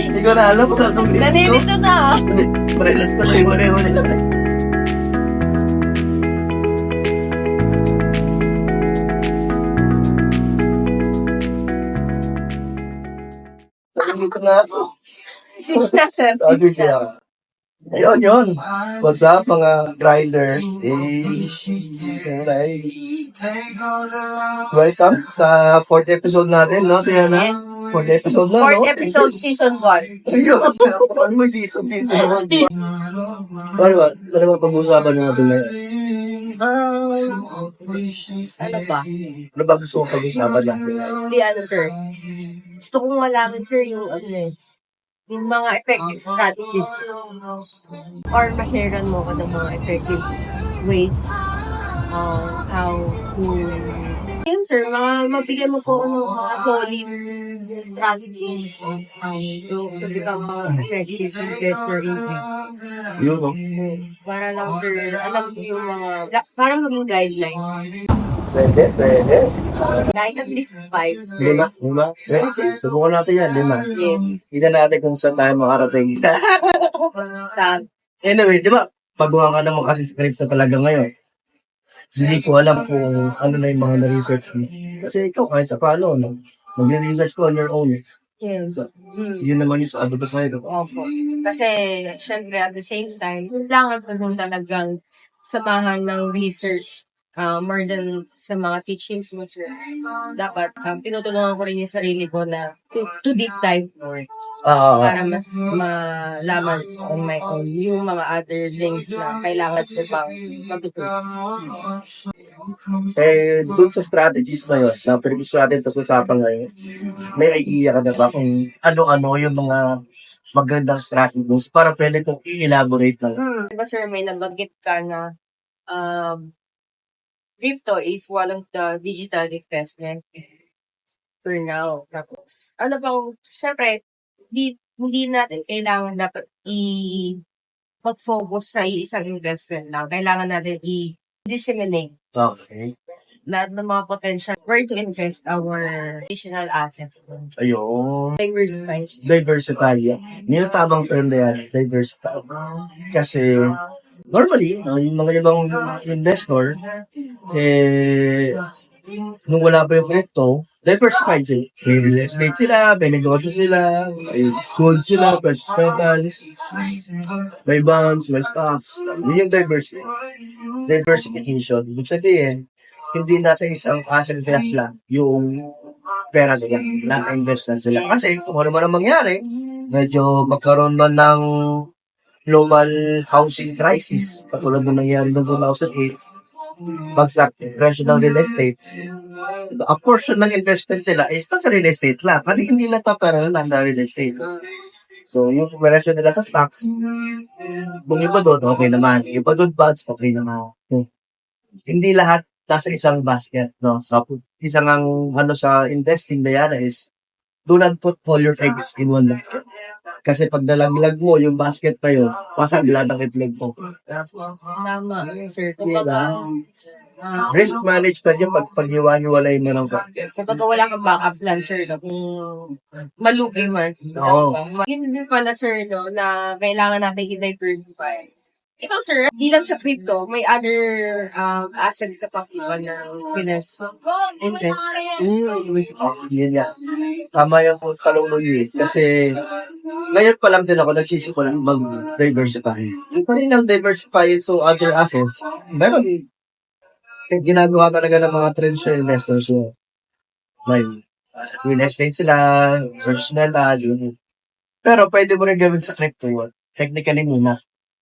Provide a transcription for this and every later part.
Hindi ko na alam kung anong list ko. Nalilito na. Parehas ko lang yung wala-wala. Nalilito na ako. Sabi kaya. Ayun yun. What's up mga grinders? Okay. Welcome sa 4th episode natin, no? Tiana? 4th episode na, no? 4th episode, season 1. Ayun. Ano mo season 1? Ano ba pag-uusapan natin ngayon? Ano ba? Ano ba gusto kong pag-uusapan natin? Hindi ano, sir. Gusto kong malaman, sir, yung yung mga effective strategies or mahiran mo ka ng mga effective ways how to yun, sir, mabigyan mo po ng mga solid strategies to become effective investor in Yun, no? para lang, sir, alam ko yung mga para maging guideline. Pwede. Kahit at least 5. 5? Subukan natin yan, 5. Yes. Tignan natin kung saan tayo makarating. Anyway, di ba? Pagawa ka naman kasi script na talaga ngayon. Hindi ko alam kung ano na yung mga na-research mo. Kasi ikaw kahit paano, no? Mag-research ko on your own. Yes. Yun naman yung sa advertising. Opo. Kasi, syempre, at the same time, kailangan pa rin talagang samahan ng research more than sa mga teachings mo, sir. Dapat, tinutulungan ko rin yung sarili ko na to deep dive more. Para mas malaman on my own yung mga other things na kailangan ko pang matutunan. Dun sa strategies na yun, na previous natin pag-usapan ngayon, may idea ka na ba kung ano-ano yung mga magandang strategies para pwede kong i-elaborate lang? Diba, sir, may nabanggit ka na crypto is one of the digital investment for now. Tapos, ano bang, syempre, hindi natin kailangan dapat mag-focus sa isang investment lang. Kailangan natin i-disseminate Okay. lahat ng mga potential where to invest our additional assets. Ayun. Diversify. Yung tamang term na yan, diversify. Kasi, normally, yung mga ibang investor, nung wala pa yung crypto, diversified sila. May real estate sila, may negosyo sila, may gold sila, precious metals, may bonds, may stocks. Yun yung diversification. Ibig sabihin, hindi nasa isang asset class lang yung pera nila, na-invest na sila. Kasi kung ano man ang mangyari, medyo magkaroon man ng global housing crisis, katulad ng nangyari noong 2008, bagsak yung presyo ng real estate, a portion ng investment nila is nasa real estate lang. Kasi hindi lang pera na nasa real estate. So, yung presyo nila sa stocks, kung iba doon, okay naman. Iba doon, bonds, okay naman. Hindi lahat nasa isang basket, no? So, isang ang sa investing na yan is, do not put all your eggs in one basket. Kasi pag nalaglag mo yung basket na yun, pasagla ng itlog mo. Tama, sir. Diba? Risk management yung pag-iwa-hiwalay mo ng basket. Kapag wala kang backup plan, sir, no, kung malugi man. Oo. Yun din pala, sir, no, na kailangan natin i-diversify. Ikaw, sir, di lang sa crypto, may other assets ka pa na invest. Yun nga. Tama yung kaluluyi. Kasi ngayon pa lang din ako nagsisimulan mag-diversify. Yung pa rin ang diversify to other assets, meron ginagawa talaga ng mga traditional investors. So, may real estate sila, personal yun. Pero pwede mo rin gawin sa crypto yun. Technically muna.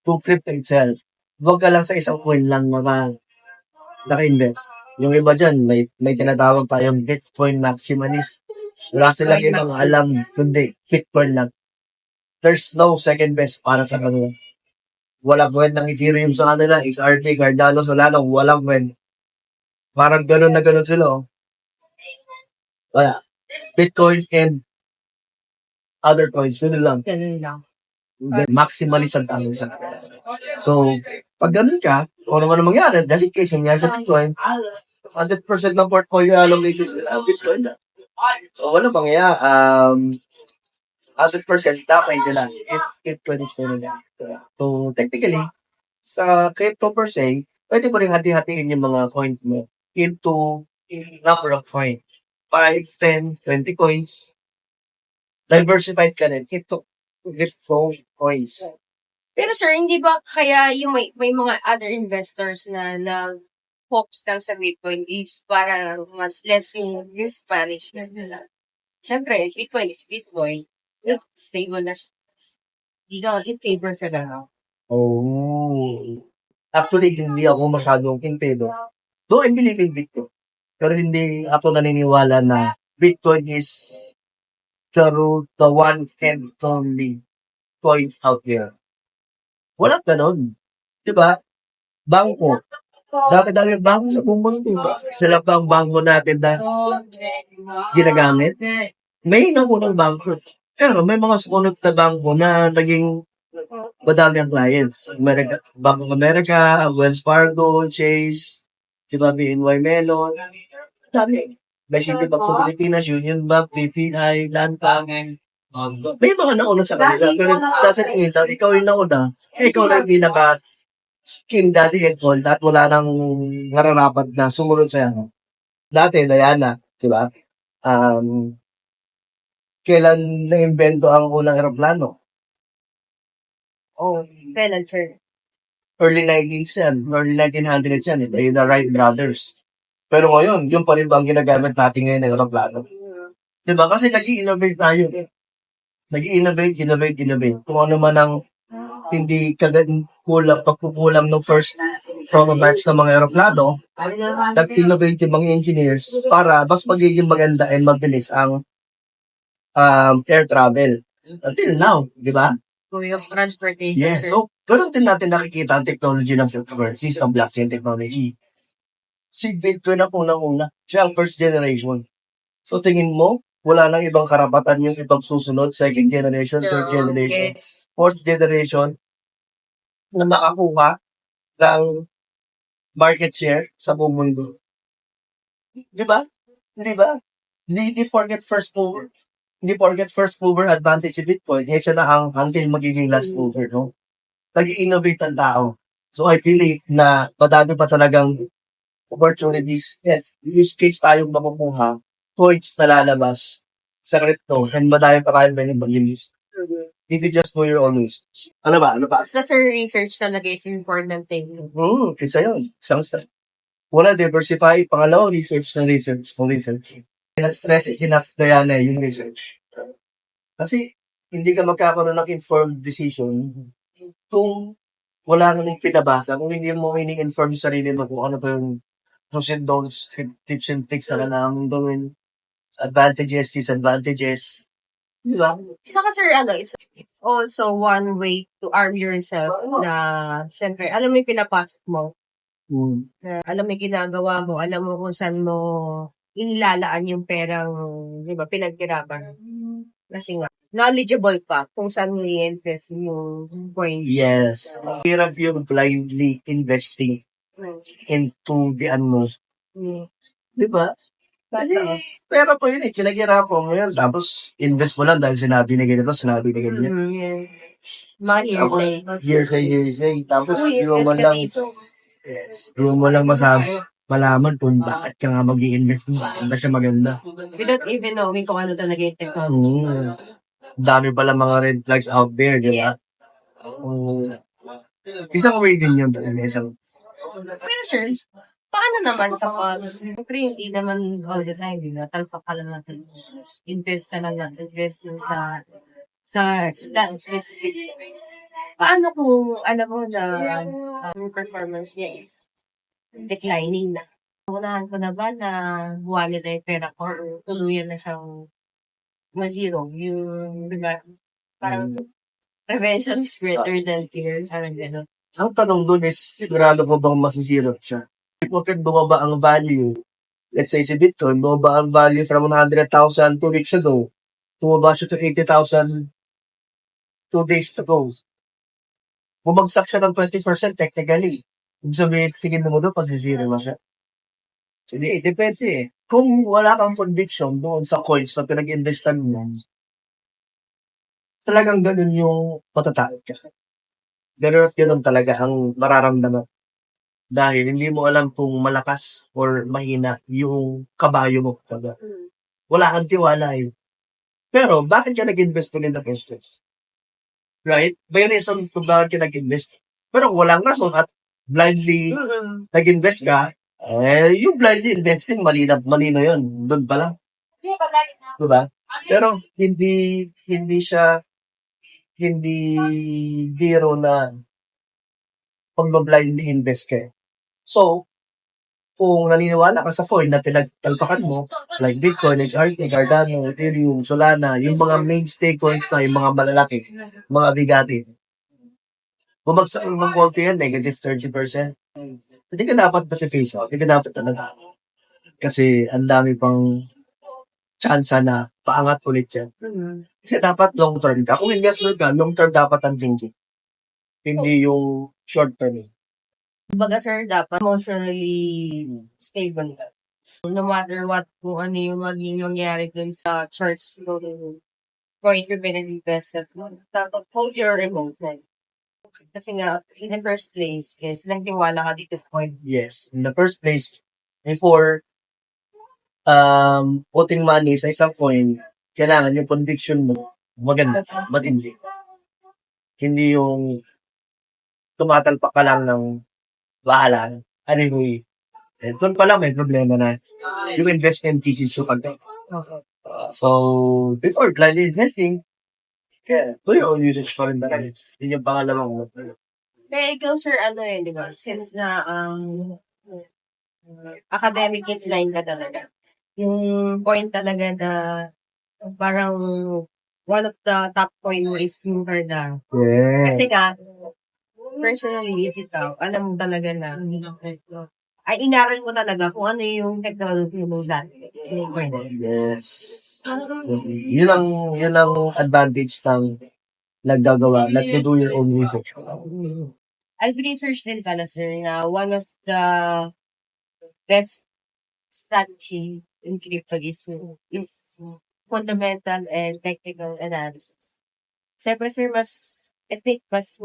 To crypto itself. Huwag ka lang sa isang coin lang naka-invest. Yung iba dyan, may tinatawag tayong Bitcoin maximalist. Wala silang ibang alam, kundi Bitcoin lang. There's no second best para sa kanila. Walang kwent ng Ethereum sa kanila, XRP, Cardano, Solana, walang kwent. Parang gano'n na gano'n sila, oh. Wala. Bitcoin and other coins, gano'n lang. Ganun lang. Maximalist ang tawag sa kanila. So, pag ganun ka, kung ano man mangyari, dahil case nangyari sa Bitcoin, 100% ng portfolio allocation sila, Bitcoin na. So, wala mangyari. 100% damay ka lang if 20 na. So, technically, sa crypto per se, pwede mo rin hati-hatiin yung mga coins mo into number of coins. 5, 10, 20 coins. Diversified ka rin into crypto coins. Pero sir, hindi ba kaya yung may mga other investors na focus lang sa Bitcoin is para mas less yung risk management nila? Siyempre, Bitcoin is Bitcoin. Stable na siya. Hindi ka in favor sa gano'n. Oh. Actually, hindi ako masyadong into. Though I believe in Bitcoin. Pero hindi ako naniniwala na Bitcoin is the one and only coins out there. Walang ganon. Diba? Bangko. Dami-dami bangko sa buong mundo. Sila pa ang bangko natin na ginagamit. May naunang bangko. Pero may mga sumunod na bangko na naging madami ang clients. Bank of America, Wells Fargo, Chase, diba, BNY Mellon. Dami. May Citibank sa Pilipinas, Union Bank, BPI, Landbank. May mga nauna sa kanila. Pero doesn't mean na ikaw yung nauna, ikaw na yung pinaka king daddy and all at wala nang nararapat na sumunod sa'yo. Dati, Diana, diba? Kailan na-invento ang unang aeroplano? Kailan, sir? Early 19s yan, early 1900s yan, yung the Wright brothers. Pero ngayon, yun pa rin ba ang ginagamit natin ngayon ng aeroplano? Diba? Kasi nag-i-innovate tayo. Nag-i-innovate. Kung ano man ang hindi pagkukulang ng first prototypes ng mga aeroplano, nag-innovate yung mga engineers para mas magiging maganda and mabilis ang air travel. Until now, di ba? Way of transportation, Yes. sir. So, ganun din natin nakikita ang technology ng cryptocurrencies, ang blockchain technology. Si Bitcoin ang unang-una. Siya ang first generation. So, tingin mo, wala nang ibang karapatan yung ibang susunod, second generation, third generation, Yes. fourth generation, na makakuha ng market share sa buong mundo. Di ba? Di ba? Hindi forget first mover. Hindi forget first mover advantage si Bitcoin. Eh, siya na ang until magiging last mover, no? Nag-innovate ang tao. So, I believe na madami pa talagang opportunities. Yes, use case tayong makukuha, coins na lalabas sa crypto, and madami pa tayong mag-use. If you just do your own research. Ano ba? Basta sir, research talaga is important thing. Isa yun. Isang step. Una, diversify. Pangalawa, research. Not stress it enough, Diana, yung research. Kasi, hindi ka magkakaroon ng informed decision kung wala ka nang pinabasa, kung hindi mo ini-inform yung sarili mo kung ano pa yung do's and don'ts, tips and tricks na kailangan gawin, advantages, disadvantages. Di ba? Saka sir, it's also one way to arm yourself na, syempre, alam mo yung pinapasok mo. Na alam mo yung ginagawa mo, alam mo kung saan mo inilalaan yung perang, di ba, pinaghirapan. Kasi nga, knowledgeable ka kung saan mo i-invest yung coin. Yes. Hirap yung blindly investing into the unknown. Di ba? Kasi, pera po yun eh. Kinaghirapan mo yun. Tapos, invest mo lang dahil sinabi na ganito, sinabi na ganyan. Yeah. Mga hearsay. Hearsay. Tapos, Uy, di mo invest man ka lang, dito. di mo lang malaman kung bakit ka nga mag-i-invest, kung bakit ba siya maganda. Without even knowing kung ano talaga yung technology. Dami pala mga red flags out there, di ba? Isang way din yun. Pero sir, paano naman kapag, siyempre hindi naman all the time, di ba? Talpak ka lang natin. Invest ka lang natin. Invest mo sa that specific. Paano kung alam mo na yung performance niya is declining na? Unahan ko na ba na buwan nila yung pera ko or tuluyan na siyang ma-zero? Yung, di ba? Parang prevention is better than cure. Parang gano'n. Ang tanong dun is, sigurado ko bang masisirap siya? If bakit bumaba ang value, let's say si Bitcoin, bumaba ang value from 100,000 2 weeks ago, tumaba siya to 80,000 2 days ago. Bumagsak siya ng 20% technically. Ibig sabihin, tingin mo doon, pagsisira mo siya. Hindi, depende eh. Kung wala kang conviction doon sa coins na pinag-investan mo, talagang ganun yung matatakot ka. Ganun at ganun talaga ang mararamdaman. Dahil hindi mo alam kung malakas or mahina yung kabayo mo. Wala kang tiwala eh. Pero, bakit ka nag-invest in the first place? Right? May reason kung bakit ka nag-invest. Pero kung walang rason at blindly nag-invest ka, yung blindly investing, malino yun. Doon pa lang. Diba? Pero, hindi biro na pag-blindly invest ka. So, kung naniniwala ka sa coin na pinagtalpakan mo, like Bitcoin, XRP, Cardano, Ethereum, Solana, yung mga mainstay coins na, yung mga malalaki, mga bigatin, bumagsak ng konti yan, negative 30%. Hindi ka dapat face out. Hindi ka dapat talaga. Kasi ang dami pang tsansa na paangat ulit yan. Kasi dapat long term ka. Kung investor ka, long term dapat ang thinking. Hindi yung short term. Kumbaga, sir, dapat emotionally stable ka. No matter what, kung ano yung maging nangyari dun sa charts ng point to pinag-invested mo, dapat hold your emotion. Kasi nga, in the first place, is nagtiwala ka dito sa point. Yes. In the first place, before putting money sa isang coin, kailangan yung conviction mo maganda, matindi. Hindi yung tumatalpak ka lang ng bahala. Anyway, doon pa lang may problema na yung investment thesis yung pag so, before blindly investing, do your own usage pa rin ba? Yun yung pangalawang. Pero ikaw, sir, di ba? Since na academic incline ka talaga, yung point talaga na parang one of the top point mo is yung Cardano. Yeah. Kasi nga, personally, is ikaw, alam mo talaga na, ay inaral mo talaga kung ano yung technology mo dati. Yes. Yun ang advantage ng nagdo your own research. I've researched din pala, sir, na one of the best strategy in crypto is fundamental and technical analysis. Siyempre, sir, I think mas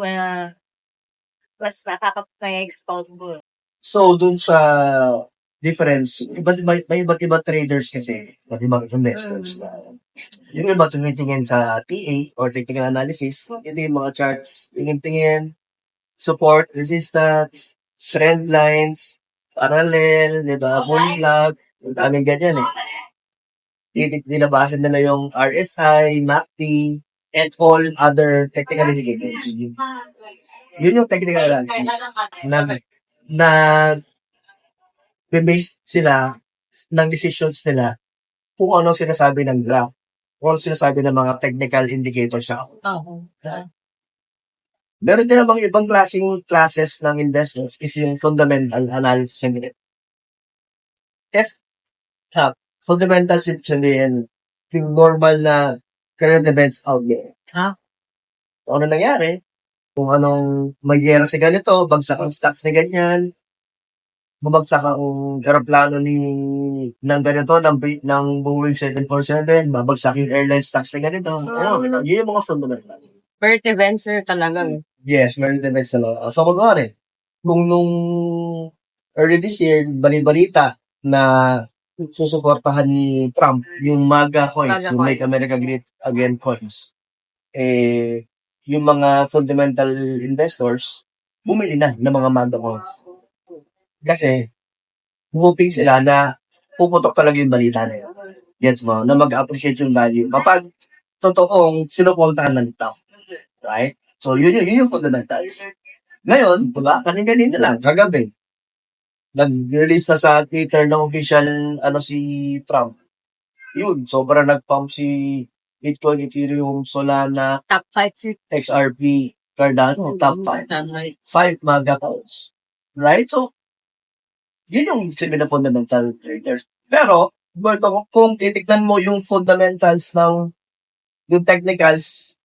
makakapag-expound mo. So, dun sa difference, may iba't ibang traders kasi, iba't ibang investors na yung iba tumitingin sa TA or technical analysis, hindi yung mga charts, tingin-tingin, support, resistance, trend lines, parallel, di ba, bull flag, yung daming ganyan eh. Dinabasan nila yung RSI, MACD, and all other technical indicators. Yun yung technical analysis na based sila ng decisions nila kung ano sinasabi ng graph, kung ano sinasabi ng mga technical indicators sa Meron din namang ibang classes ng investors is yung fundamental analysis and yes, fundamentals ibig sabihin yung normal na current events out there. Kung ano nangyari, kung anong magyera sa ganito, bagsak ang stocks na ganyan, bumagsak ang aeroplano ng ganito, ng Boeing 747, babagsak yung airline stocks na ganito. Yun yung mga fundamentals. Current events, sir, talaga. Yes, meron events na lang. So, kung nung early this year, balita na susuportahan ni Trump yung MAGA coins, yung Make America Great Again coins, yung mga fundamental investors, bumili na ng mga MAGA coins. Kasi, hoping sila na puputok talaga yung balita na yun. Gets mo? Na mag-appreciate yung value. Kapag totoong sinuportahan ng Trump. Right? So, yun yung fundamentals. Ngayon, diba, kanina lang, kagabi, nag-release na sa Twitter ng official, si Trump. Yun, sobrang nag-pump si Bitcoin, Ethereum, Solana, Top 5, XRP, Cardano, top 5. 5 MAGA coins. Right? So, yun yung sabi na fundamental traders. Pero, kung titignan mo yung fundamentals ng yung technicals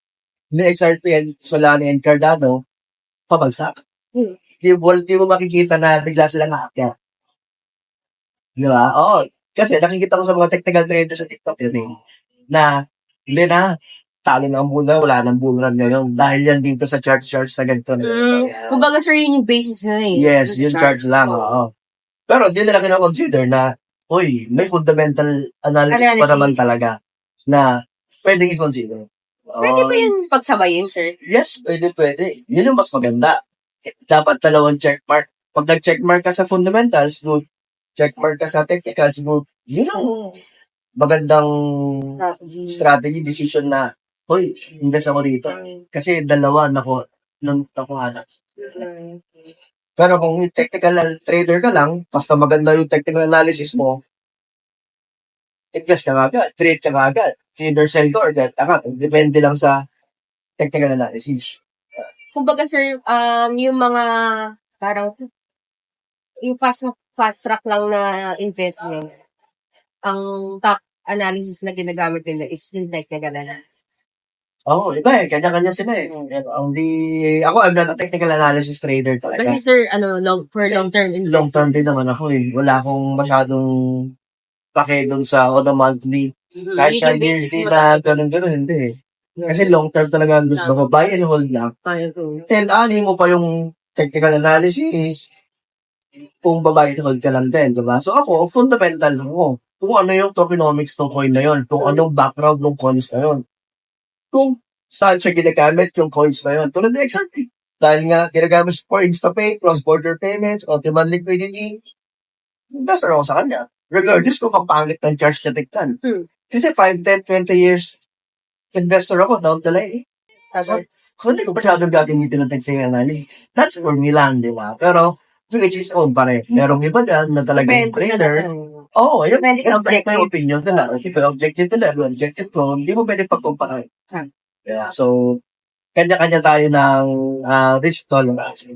ni XRP and Solana and Cardano, pabagsak. Di mo makikita na bigla silang aakyat. Di ba? Oo. Kasi nakikita ko sa mga technical traders sa TikTok yun na, hindi na, talo na ang bulan, wala nang bulan ngayon. Dahil yan dito sa charts na ganito. Kumbaga, sir, yun yung basis na eh. Yes, Yung yung charts lang, oo. Pero di nila kina-consider na, uy, may fundamental analysis pa naman talaga na pwedeng i-consider. Pwede ba yun pagsabayin, sir? Yes, pwede. Yun yung mas maganda. Dapat dalawang checkmark. Pag nag-checkmark ka sa fundamentals, good. Checkmark ka sa technicals, good. Yun ang magandang strategy, decision na, hoy, invest ako dito. Kasi dalawa nakuha na. Pero kung technical trader ka lang, basta maganda yung technical analysis mo, invest ka agad, trade ka agad. Either sell ka or get ka. Depende lang sa technical analysis. Kumbaga, sir, yung mga parang yung fast track lang na investment, ang top analysis na ginagamit nila is yung technical analysis. Iba kanya-kanya sila eh. Ako, I'm not a technical analysis trader talaga. Kasi sir, long-term investment. Long-term din naman ako eh. Wala akong masyadong pake dun sa on a monthly. Kahit Yun yung yearly basis mo na ganun, hindi eh. Kasi long-term talaga ang gusto ko. Buy and hold lang. And anin mo pa yung technical analysis, kung babayad hold ka lang din, diba? So ako, fundamental lang ako. Kung ano yung tokenomics ng coin na yun, kung anong background ng coins na yun, kung saan siya ginagamit yung coins na yun. Tulad ng XRP. Dahil nga, ginagamit siya for InstaPay, cross-border payments, on-demand liquidity, investor ako sa kanya. Regardless kung kapangit ng charge na tignan. Kasi 5, 10, 20 years, investor ako down the line eh. So, hindi ko masyadong gagamitin ng technical analysis. That's for me lang, di ba? Pero, to each his own pa rin. Merong iba dyan na talagang trader. Yun. Depende sa Respect my opinion nila. If objective nila, objective ko, hindi mo pwede pagkumpara. Yeah, so, kanya-kanya tayo ng risk tolerance.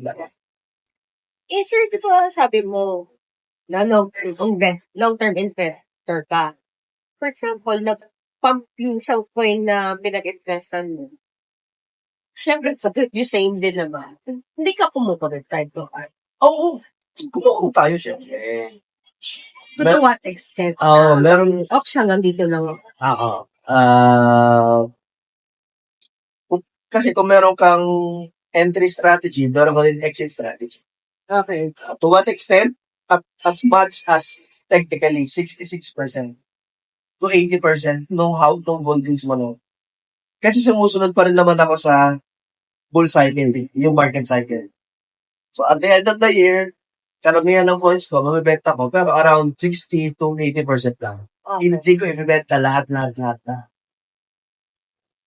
Eh, sir, di ba sabi mo na long-term investor ka? For example, nag-pump yung isang coin na pinag-investan mo. Siyempre, you same din naman. Hindi ka kumukulot time to time. Oo. Kumukulot tayo siyempre. To what extent? Meron. Option lang dito lang. Oo. Kasi kung meron kang entry strategy, meron ka din exit strategy. Okay. To what extent? As much as technically 66% to 80% know-how ng holdings mo. No? Kasi sumusunod pa rin naman ako sa bull cycle, yung market cycle. So at the end of the year, karamihan ng coins ko, mamibenta ko, pero around 60 to 80% lang. Okay. Hindi ko ibibenta lahat na.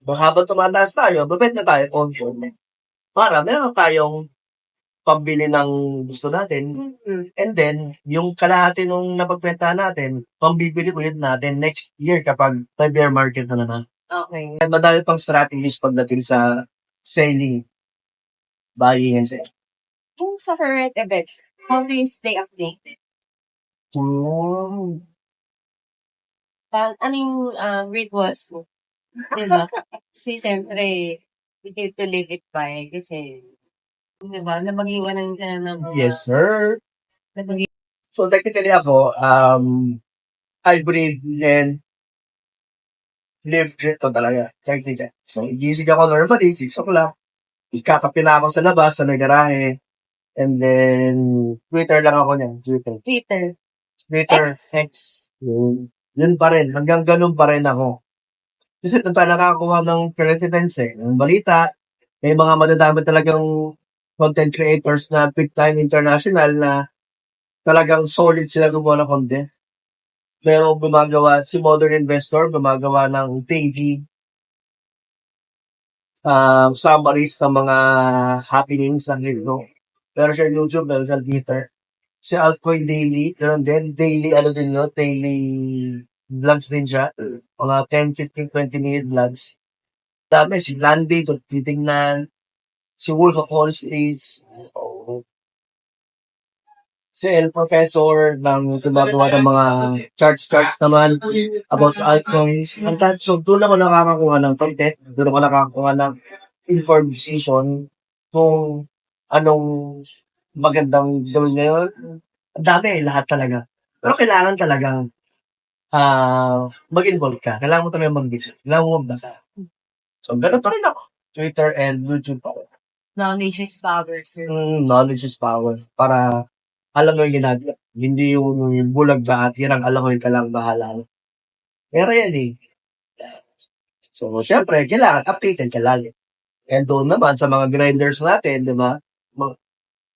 Habang tumataas tayo, mabenta tayo konti. Para meron tayong pambili ng gusto natin. And then, yung kalahati nung napagbenta natin, pambibili ulit natin next year kapag may bear market na naman. Okay. Madami pang strategies pagdating sa selling, buying and selling. Kung sa current events, how do you stay updated? Ano yung rituals mo? Diba? Kasi siyempre, we need to live it by. Kasi, diba, napag-iwanan ka ng... Yes, sir. So, technically ako, I breathe and live crypto talaga. Technically. So, gising ako normally, 6 o'clock. Ikakape na ako sa labas, sa may garahe. And then, Twitter lang ako niyan. Twitter, X. Yun pa rin. Hanggang ganun pa rin ako. Kasi doon tayo nakakakuha ng presidents ng balita. May mga madadami talagang content creators na big time international na talagang solid sila gumawa ng content. Pero gumagawa, si Modern Investor, gumagawa ng daily summaries ng mga happenings ng libro. Pero sa YouTube, meron sa Twitter. Si Altcoin Daily, meron din. Daily vlogs din siya. Mga 10, 15, 20 minute vlogs. Dami, si Landy, kung titignan. Si Wolf of Wall Street. Si El Professor ng gumagawa ng mga charts naman about sa altcoins. So, doon ako nakakakuha ng content. Doon ako nakakakuha ng information kung anong magandang gawin ngayon. Ang dami, lahat talaga. Pero kailangan talagang mag-involve ka. Kailangan mo talaga mag-visit. Kailangan mo magbasa. So, ganun pa rin ako. Twitter and YouTube ako. Knowledge is power, sir. Knowledge is power. Para alam mo yung ginagawa. Hindi yung bulag ba at yan ang alam mo yung kalang bahala. Pero yan eh. So, syempre, kailangan updated ka lagi. And doon naman sa mga grinders natin, di ba?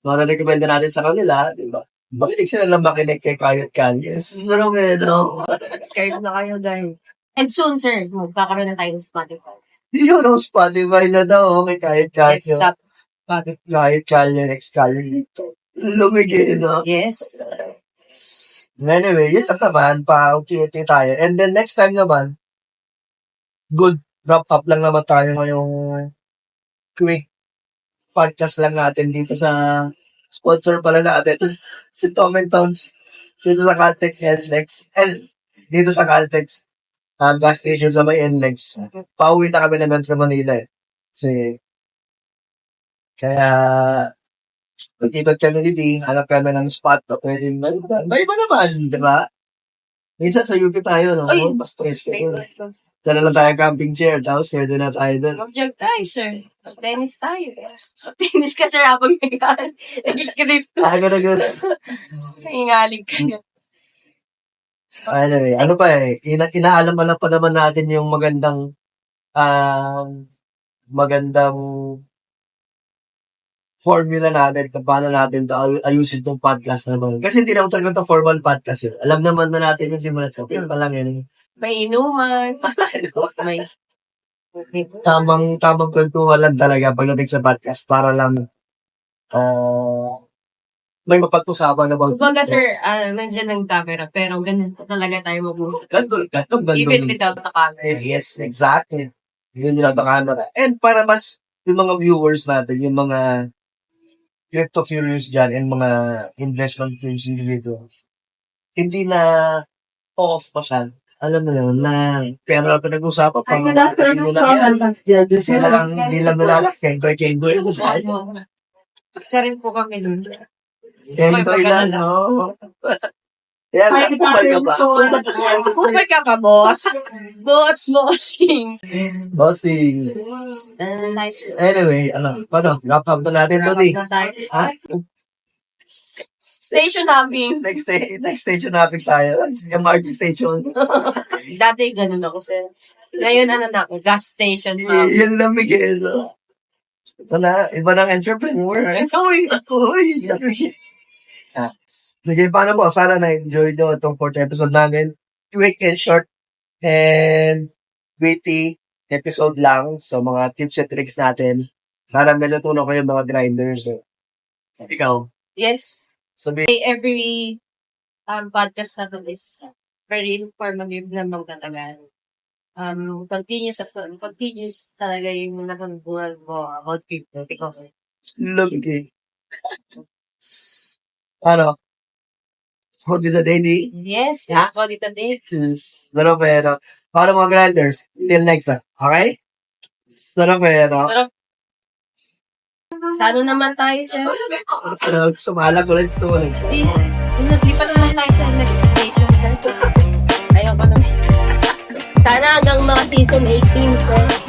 Mga recommend natin sa kanila, di ba? Makinig sila lang makinig kay Quiet Kanyes. Pero no. Scared na kayo, guys. And soon, sir, magkakaroon na tayo ng Spotify. Yun ang Spotify na daw. May Quiet Let's Kanyes. stop Spotify. Quiet Kanyes, next Kanyes. Lumigay, no? Yes. Anyway, yun lang naman. Pa-ukiti tayo. And then next time naman, good wrap up lang naman tayo ngayong quick podcast lang natin dito sa sponsor pala natin. Si Tom and Tom's dito sa Caltex SLEX. And dito sa Caltex gas station sa may NLEX. Pauwi na kami naman sa Manila eh. Kasi kaya pag-ikot kami ni D, hanap kami ng spot na pwede may iba naman, di ba? Minsan sa UP tayo, no? Ay, Mas presko. favorite ko. Sana lang tayo camping chair, tapos pwede na tayo doon. Mag-jog tayo, sir. Tennis tayo. Tennis ka, sir, habang nag-grip. Ako na gano'n. Ingaling ka na. Anyway, ano pa eh, inaalam-alam pa naman natin yung magandang formula natin kung paano natin ayusin itong podcast naman. Kasi hindi naman talaga ito formal podcast. Eh. Alam naman na natin yung simulat sa film pa lang yun. May inuman. May Tamang kwentuhan lang talaga pagdating sa podcast para lang may mapag-usapan about kumbaga, sir, nandiyan ang camera, pero ganun pa talaga tayo mag-usap. Gandun. Even without the camera. Yes, exactly. Yun yung camera. And para mas yung mga viewers natin, yung mga crypto curious dyan and mga investment curious individuals, hindi na off pa siya. Alam mo yun, na pera pa nag-usapan pa. Sila lang, hindi lang nila kengoy. Isa rin po kami dun. Kengoy lang, no? Yan, kupal ka ba? Kupal ka pa, boss. Bossing. Bossing. Anyway, paano? Wrap up na natin to, di? Ha? Station namin. Next station natin tayo. MRT station. Dati ganun ako, sir. Ngayon, ano na ako? Gas station na. Yan lang, Miguel. Ito na, iba ng entrepreneur. Uy! Sige, paano po? Sana na-enjoy nyo itong 4th episode namin. Quick and short and witty episode lang. So, mga tips and tricks natin. Sana may natutunan kayo mga grinders. Ikaw? Yes. Sabi, Every podcast na to is very informative na magtatagal. Continuous talaga yung natutunan mo about people because lugi. Ano? Hold this a daily. yes, that's what it is. Pero, para mga grinders, till next time. Okay? Pero, Pero, sana naman tayo siya. sumalag ulit. Lipat naman tayo sa next station. Ayoko na. Sana hanggang mga season 18 ko.